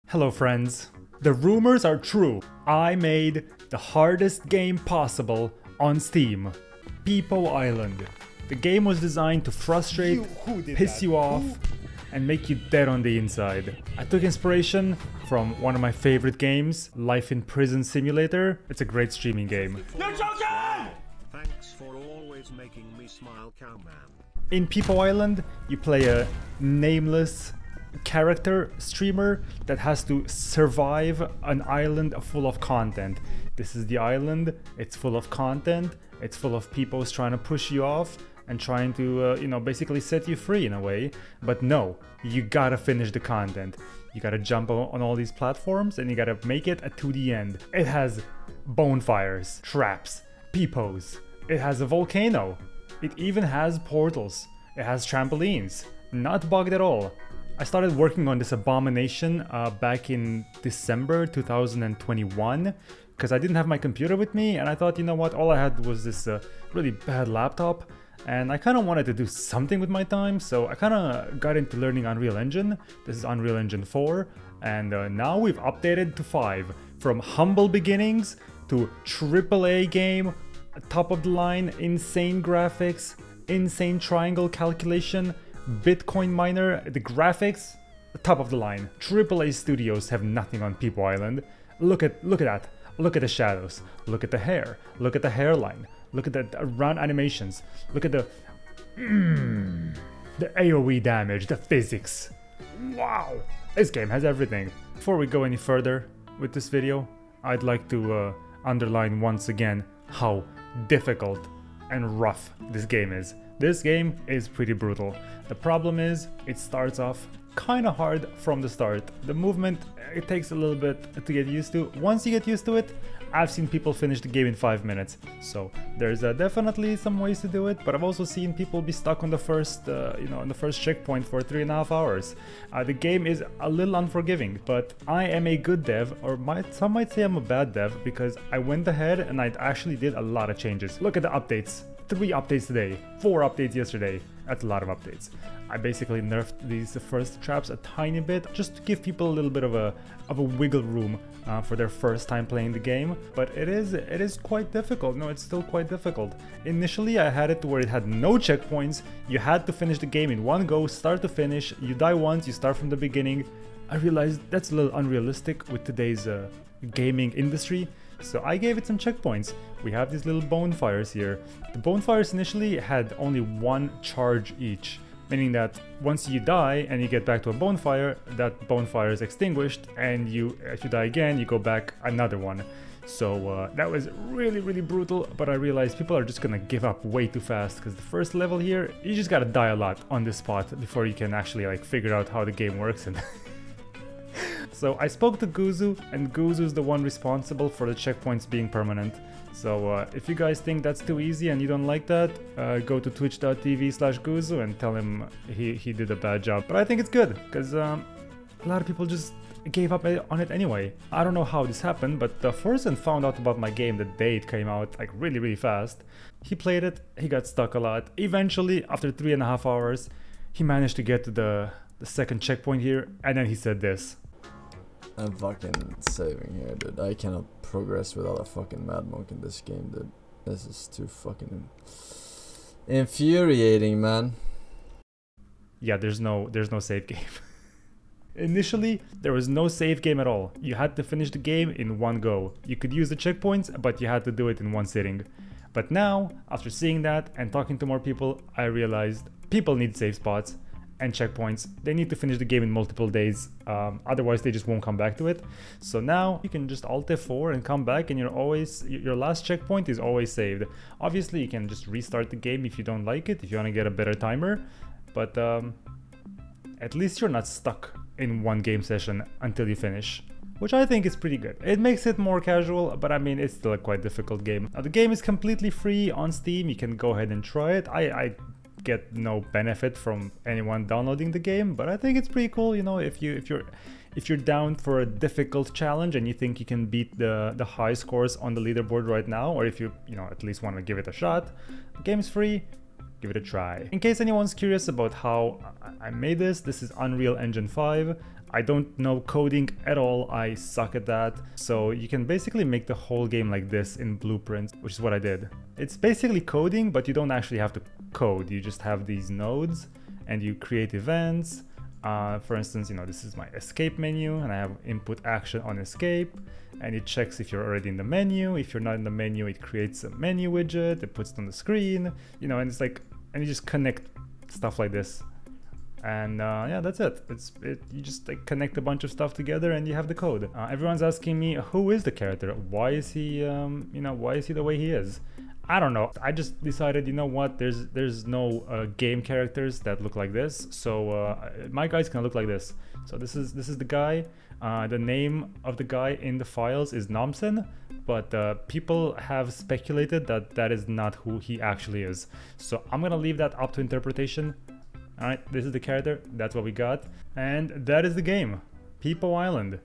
Hello friends. The rumors are true. I made the hardest game possible on Steam. Peepo Island. The game was designed to frustrate, piss you off, and make you dead on the inside. I took inspiration from one of my favorite games, Life in Prison Simulator. It's a great streaming game. You're joking! Thanks for always making me smile, cowman. In Peepo Island, you play a nameless character streamer that has to survive an island full of content. This is the island, it's full of content, it's full of Peepos trying to push you off and trying to, basically set you free in a way. But no, you gotta finish the content. You gotta jump on all these platforms and you gotta make it to the end. It has bonfires, traps, Peepos. It has a volcano. It even has portals. It has trampolines. Not bugged at all. I started working on this abomination back in December 2021 because I didn't have my computer with me and I thought, you know what, all I had was this really bad laptop and I kind of wanted to do something with my time, so I kind of got into learning Unreal Engine. This is Unreal Engine 4 and now we've updated to 5. From humble beginnings to AAA game, top of the line, insane graphics, insane triangle calculation, Bitcoin miner, the graphics, top of the line. AAA studios have nothing on Peepo Island. Look at that. Look at the shadows. Look at the hair. Look at the hairline. Look at the round animations. Look at the AoE damage, the physics. Wow, this game has everything. Before we go any further with this video, I'd like to underline once again how difficult and rough this game is. This game is pretty brutal. The problem is, it starts off kinda hard from the start. The movement, it takes a little bit to get used to. Once you get used to it, I've seen people finish the game in 5 minutes. So there's definitely some ways to do it, but I've also seen people be stuck on the first, on the first checkpoint for 3.5 hours. The game is a little unforgiving, but I am a good dev, or some might say I'm a bad dev, because I went ahead and I actually did a lot of changes. Look at the updates. 3 updates today, 4 updates yesterday. That's a lot of updates. I basically nerfed these first traps a tiny bit, just to give people a little bit of a wiggle room for their first time playing the game. But it is quite difficult. No, it's still quite difficult. Initially, I had it to where it had no checkpoints. You had to finish the game in one go, start to finish. You die once, you start from the beginning. I realized that's a little unrealistic with today's gaming industry. So I gave it some checkpoints. We have these little bonfires here. The bonfires initially had only 1 charge each, meaning that once you die and you get back to a bonfire, that bonfire is extinguished, and if you die again, you go back another one. So that was really, really brutal, but I realized people are just gonna give up way too fast, because the first level here, you just gotta die a lot on this spot before you can actually figure out how the game works. And so I spoke to Guzu, and Guzu's the one responsible for the checkpoints being permanent. So if you guys think that's too easy and you don't like that, go to twitch.tv/Guzu and tell him he did a bad job. But I think it's good, because a lot of people just gave up on it anyway. I don't know how this happened, but Forsen found out about my game the day it came out, really, really fast. He played it, he got stuck a lot. Eventually, after 3.5 hours, he managed to get to the second checkpoint here, and then he said this. I'm fucking saving here, dude. I cannot progress without a fucking mad monk in this game, dude. This is too fucking infuriating, man. Yeah, there's no save game. Initially, there was no save game at all. You had to finish the game in one go. You could use the checkpoints, but you had to do it in one sitting. But now, after seeing that and talking to more people, I realized people need save spots and checkpoints. They need to finish the game in multiple days, otherwise they just won't come back to it. So now you can just Alt F4 and come back, and your last checkpoint is always saved. Obviously you can just restart the game if you don't like it, if you want to get a better timer, but at least you're not stuck in one game session until you finish, which I think is pretty good. It makes it more casual, but I mean, it's still a quite difficult game. Now the game is completely free on Steam. You can go ahead and try it. I get no benefit from anyone downloading the game, but I think it's pretty cool. If you're down for a difficult challenge and you think you can beat the high scores on the leaderboard right now, or if you at least want to give it a shot, the game's free. Give it a try. In case anyone's curious about how I made this is Unreal Engine 5. I don't know coding at all, I suck at that. So you can basically make the whole game like this in blueprints, which is what I did. It's basically coding, but you don't actually have to code. You just have these nodes and you create events. For instance, you know, this is my escape menu and I have input action on escape, and it checks if you're already in the menu. If you're not in the menu, it creates a menu widget, it puts it on the screen, you know, and it's like, and you just connect stuff like this. And yeah, that's it. You just like connect a bunch of stuff together and you have the code. Everyone's asking me, who is the character? Why is he, you know, why is he the way he is? I don't know. I just decided, you know what? There's no game characters that look like this, so my guy's gonna look like this. So this is the guy. The name of the guy in the files is Nomsen, but people have speculated that that is not who he actually is. So I'm gonna leave that up to interpretation. Alright, this is the character, that's what we got. And that is the game, Peepo Island.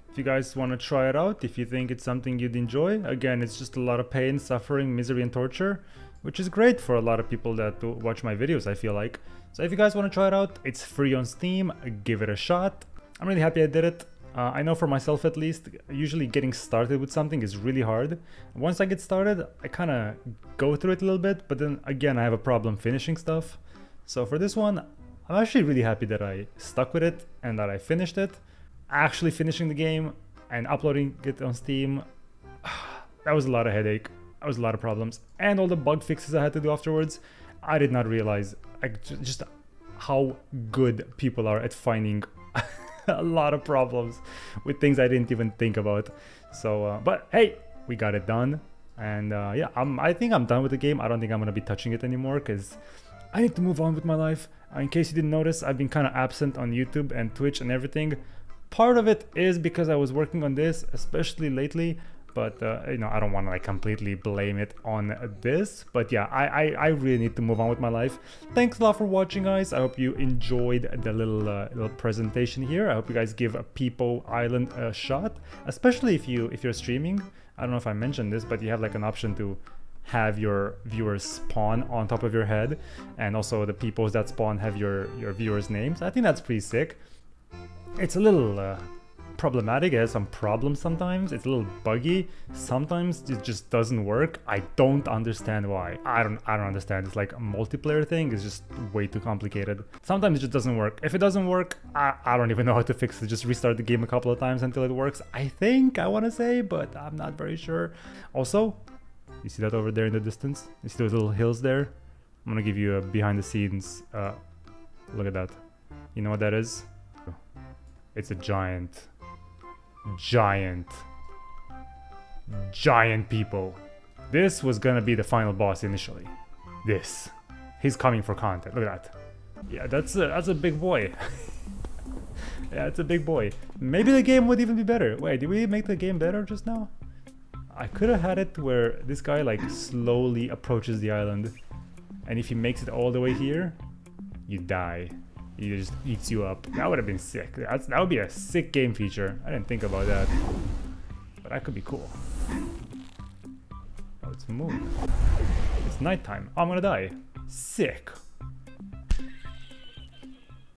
If you guys want to try it out, if you think it's something you'd enjoy, again, it's just a lot of pain, suffering, misery and torture, which is great for a lot of people that watch my videos, I feel like. So if you guys want to try it out, it's free on Steam, give it a shot. I'm really happy I did it. I know for myself at least, usually getting started with something is really hard. Once I get started, I kind of go through it a little bit, but then again, I have a problem finishing stuff. So for this one, I'm actually really happy that I stuck with it and that I finished it. Actually finishing the game and uploading it on Steam, that was a lot of headache, that was a lot of problems, and all the bug fixes I had to do afterwards. I did not realize just how good people are at finding a lot of problems with things I didn't even think about. So, but hey, we got it done, and yeah, I think I'm done with the game. I don't think I'm gonna be touching it anymore because I need to move on with my life. In case you didn't notice, I've been kind of absent on YouTube and Twitch and everything. Part of it is because I was working on this, especially lately, but you know, I don't want to like completely blame it on this. But yeah, I really need to move on with my life. Thanks a lot for watching, guys. I hope you enjoyed the little presentation here. I hope you guys give a Peepo Island a shot, especially if you're streaming. I don't know if I mentioned this, but you have like an option to have your viewers spawn on top of your head, and also the Peepos that spawn have your viewers' names. I think that's pretty sick. It's a little problematic. It has some problems sometimes. It's a little buggy. Sometimes it just doesn't work. I don't understand why. I don't understand. It's like a multiplayer thing. It's just way too complicated. Sometimes it just doesn't work. If it doesn't work, I don't even know how to fix it. Just restart the game a couple of times until it works. I think, I want to say, but I'm not very sure. Also, you see that over there in the distance? You see those little hills there? I'm gonna give you a behind the scenes look at that. You know what that is? It's a giant Peepo. This was gonna be the final boss initially. This. He's coming for content. Look at that. Yeah, that's a big boy. Yeah, it's a big boy. Maybe the game would even be better. Wait, did we make the game better just now? I could have had it where this guy like slowly approaches the island, and if he makes it all the way here, you die. He just eats you up. That would have been sick. That would be a sick game feature. I didn't think about that, but that could be cool. Oh, it's moon. It's nighttime. Oh, I'm gonna die. Sick.